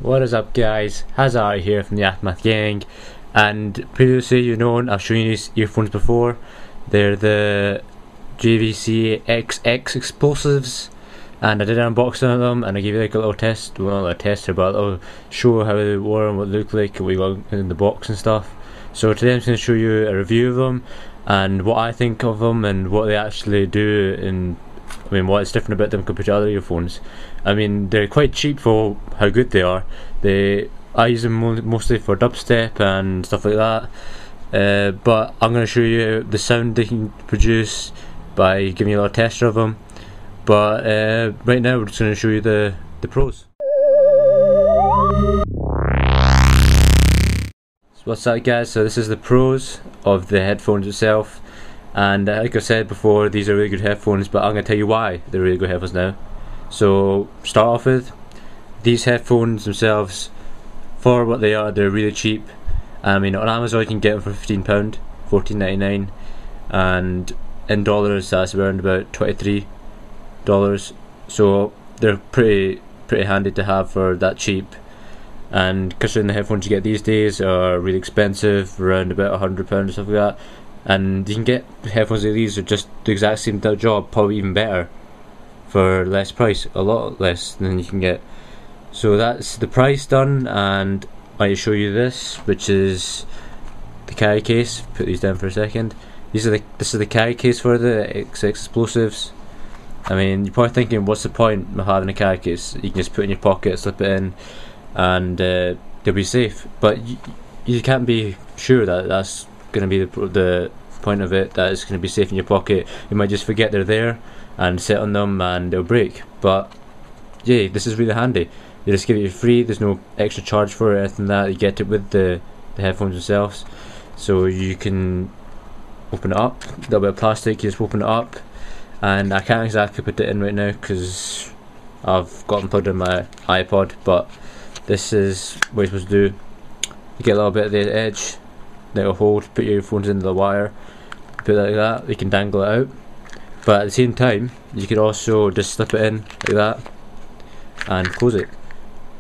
What is up guys, HuzzahHD here from TheAfterMathGaming, and previously you know I've shown you these earphones before. They're the JVC XX Explosives, and I did an unboxing of them and I gave you like a little test, well not a tester but a little show how they were and what they look like and what you got in the box and stuff. So today I'm going to show you a review of them and what I think of them and what they actually do, and I mean what is different about them compared to other earphones. I mean they're quite cheap for how good they are. I use them mostly for dubstep and stuff like that, but I'm going to show you the sound they can produce by giving you a little tester of them. But right now we're just going to show you the pros. So what's up guys, so this is the pros of the headphones itself, and like I said before, these are really good headphones, but I'm going to tell you why they're really good headphones now. So start off with, these headphones themselves, for what they are, they're really cheap. I mean on Amazon you can get them for £15, $14.99, and in dollars that's around about $23. So they're pretty handy to have for that cheap. And considering the headphones you get these days are really expensive, around about £100 or stuff like that, and you can get headphones like these that just the exact same job, probably even better, for less price, a lot less than you can get. So that's the price done, and I show you this, which is the carry case. Put these down for a second. This is the carry case for the XX Explosives. I mean, you're probably thinking, what's the point of having a carry case? You can just put it in your pocket, slip it in, and they'll be safe. But you can't be sure that that's going to be the point of it, that it's going to be safe in your pocket. You might just forget they're there and sit on them and they'll break. But yeah, this is really handy. They just give it you free, there's no extra charge for it or anything like that. You get it with the headphones themselves. So you can open it up, a little bit of plastic, you just open it up, and I can't exactly put it in right now because I've got them plugged in my iPod, but this is what you're supposed to do. You get a little bit of the edge, little hold, put your earphones into the wire, put it like that, you can dangle it out. But at the same time, you could also just slip it in like that and close it.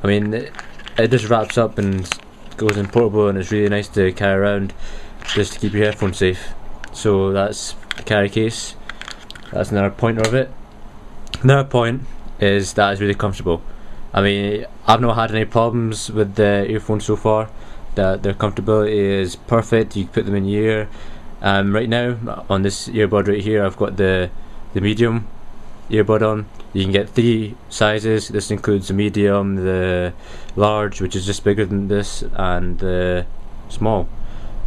I mean, it just wraps up and goes in portable, and it's really nice to carry around just to keep your headphones safe. So that's the carry case. That's another pointer of it. Another point is that it's really comfortable. I mean, I've not had any problems with the earphones so far. Their comfortability is perfect. You can put them in your ear. Right now on this earbud right here, I've got the medium earbud on. You can get 3 sizes. This includes the medium, the large, which is just bigger than this, and the small.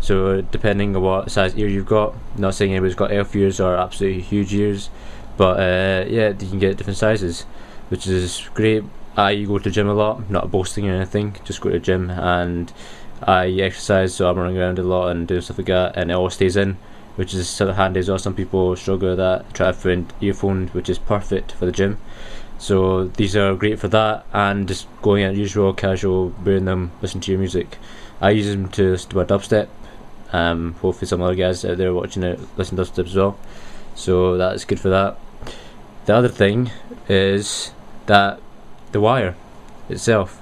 So depending on what size ear you've got, not saying anybody's got elf ears or absolutely huge ears, but yeah, you can get different sizes, which is great. I go to the gym a lot, not boasting or anything, just go to the gym, and I exercise, so I'm running around a lot and doing stuff like that, and it all stays in, which is sort of handy as well. Some people struggle with that, try to find earphones, which is perfect for the gym. So these are great for that, and just going out usual, casual, wearing them, listen to your music. I use them to listen to my dubstep. Hopefully some other guys out there watching it listen to dubstep as well, so that's good for that. The other thing is that the wire itself,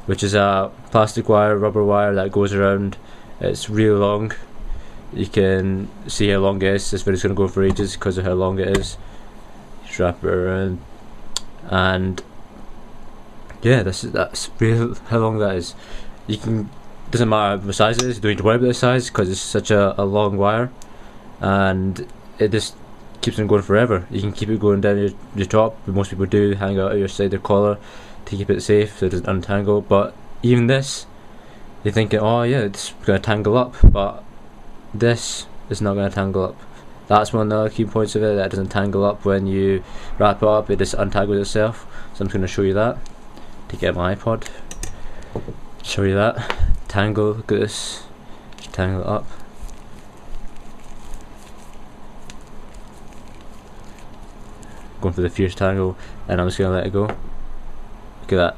which is a plastic wire, rubber wire that goes around, it's really long. You can see how long it is. This video's going to go for ages because of how long it is. Just wrap it around, and yeah, that's really how long that is. You can, doesn't matter what size it is, you don't need to worry about the size because it's such a long wire, and it just keeps on going forever. You can keep it going down your top, most people do, hang out your side of their collar to keep it safe so it doesn't untangle. But even this, you're thinking, oh yeah, it's going to tangle up, but this is not going to tangle up. That's one of the other key points of it, that it doesn't tangle up when you wrap it up, it just untangles itself. So I'm just going to show you that. To get my iPod, show you that. Tangle, look at this, just tangle it up. Going for the fierce tangle, and I'm just going to let it go. Look at that,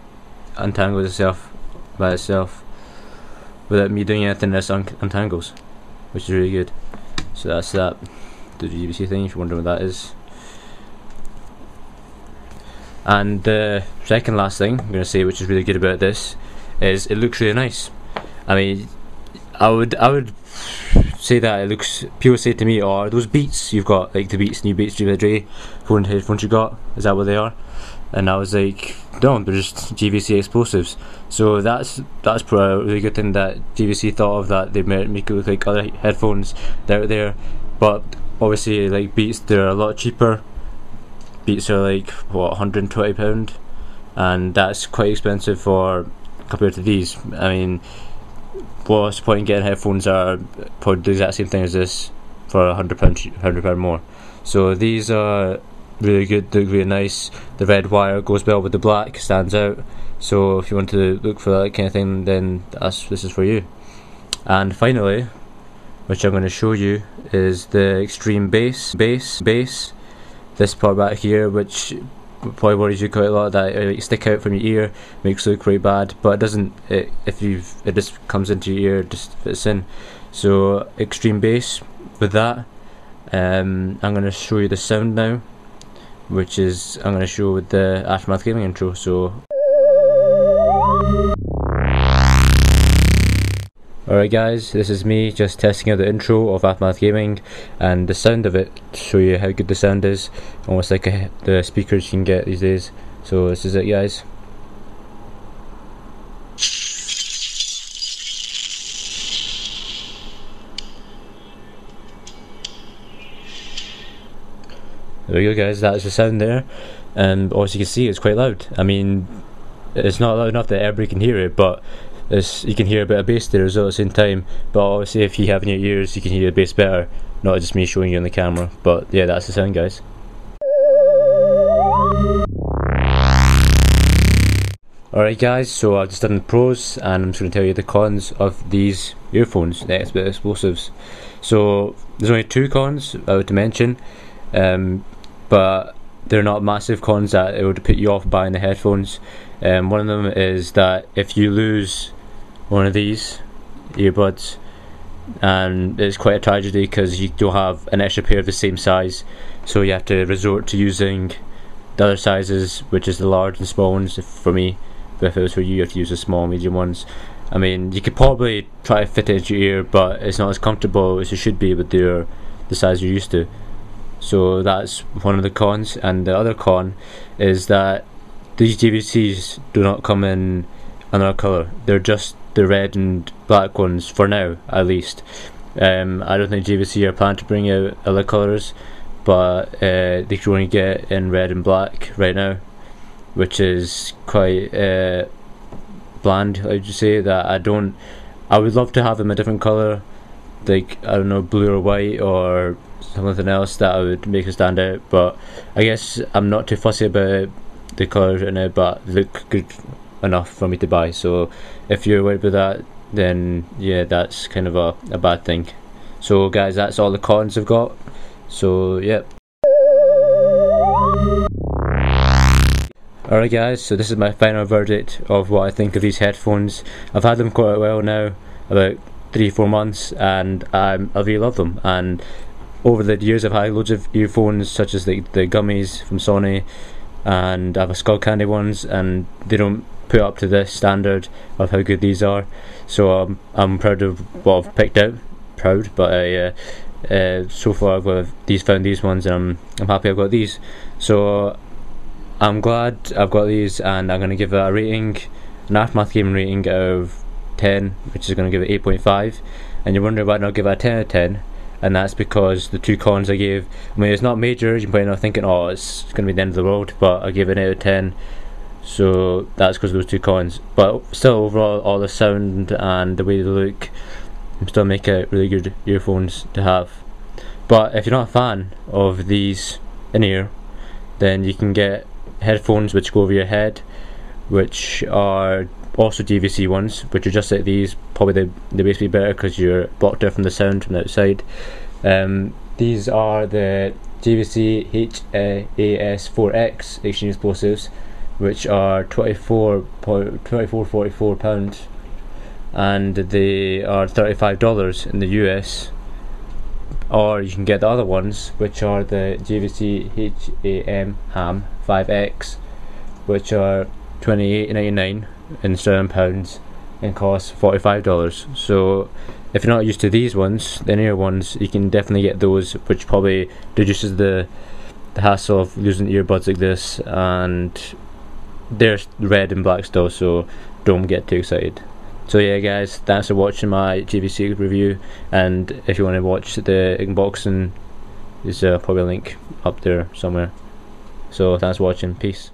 untangles itself by itself without me doing anything. This untangles, which is really good. So that's that, the JVC thing, if you're wondering what that is. And the second last thing I'm going to say, which is really good about this, is it looks really nice. I mean, I would say that it looks. People say to me, "Oh, are those Beats you've got, like the Beats, new Beats JVC headphones you got? Is that what they are?" And I was like, "No, they're just JVC Explosives." So that's probably a really good thing that JVC thought of, that they make it look like other headphones that are out there. But obviously, like Beats, they're a lot cheaper. Beats are like what, £120, and that's quite expensive for compared to these. I mean, what's the point in getting headphones that are probably the exact same thing as this for £100 more? So these are really good, they look really nice. The red wire goes well with the black, stands out. So if you want to look for that kind of thing, then this is for you. And finally, which I'm going to show you, is the Xtreme bass. This part back here, which probably worries you quite a lot, that it stick out from your ear, makes it look really bad, but it doesn't. It just comes into your ear, just fits in. So Xtreme bass with that. I'm going to show you the sound now, which is I'm going to show with the AfterMathGaming intro. So alright guys, this is me just testing out the intro of AfterMathGaming and the sound of it, to show you how good the sound is, almost like the speakers you can get these days. So this is it guys. There we go guys, that's the sound there, and as you can see it's quite loud. I mean, it's not loud enough that everybody can hear it, but you can hear a bit of bass there as well at the same time. But obviously if you have in your ears you can hear the bass better, not just me showing you on the camera. But yeah, that's the sound guys. Alright guys, so I've just done the pros and I'm just going to tell you the cons of these earphones, the Xtreme Xplosives. So there's only two cons I would to mention, but they're not massive cons that it would put you off buying the headphones. One of them is that if you lose one of these earbuds, and it's quite a tragedy because you don't have an extra pair of the same size, so you have to resort to using the other sizes, which is the large and small ones for me. But if it was for you, you have to use the small and medium ones. I mean, you could probably try to fit it into your ear, but it's not as comfortable as it should be with the size you're used to. So that's one of the cons. And the other con is that these JVCs do not come in another colour. They're just the red and black ones for now, at least. I don't think JVC are planning to bring out other colours, but they can only get in red and black right now, which is quite bland, I would say. That I would love to have them a different colour, like I don't know, blue or white or something else that would make it stand out. But I guess I'm not too fussy about the colours right now, but they look good enough for me to buy. So if you're worried about that, then yeah, that's kind of a bad thing. So guys, that's all the cons I've got. So yep. Alright guys, so this is my final verdict of what I think of these headphones. I've had them quite well now, about 3-4 months, and I really love them. And over the years I've had loads of earphones, such as the gummies from Sony, and I have a Skull Candy ones, and they don't put up to this standard of how good these are. So I'm proud of what I've picked out. Proud, but so far I've found these ones, and I'm happy I've got these. So I'm glad I've got these, and I'm going to give it a rating, an AfterMathGaming rating out of 10, which is going to give it 8.5. And you're wondering why I don't give it a 10 out of 10, and that's because the two cons I gave, I mean, it's not major, you're probably not thinking, oh, it's going to be the end of the world, but I gave it an 8 out of 10, so that's because of those two cons. But still, overall, all the sound and the way they look still make it really good earphones to have. But if you're not a fan of these in-ear, then you can get headphones which go over your head, which are also JVC ones, which are just like these. Probably they're basically better because you're blocked out from the sound from the outside. These are the JVC HS4X Xtreme Xplosives, which are £44, and they are $35 in the US. Or you can get the other ones, which are the JVC HAM 5X, which are £28.99 in £7, and cost $45. So if you're not used to these ones, the newer ones, you can definitely get those, which probably reduces the hassle of using earbuds like this. And they're red and black still, so don't get too excited. So yeah guys, thanks for watching my JVC review, and if you want to watch the unboxing, there's probably a link up there somewhere. So thanks for watching, peace.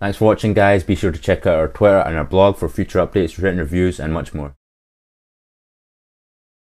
Thanks for watching guys, be sure to check out our Twitter and our blog for future updates, written reviews and much more.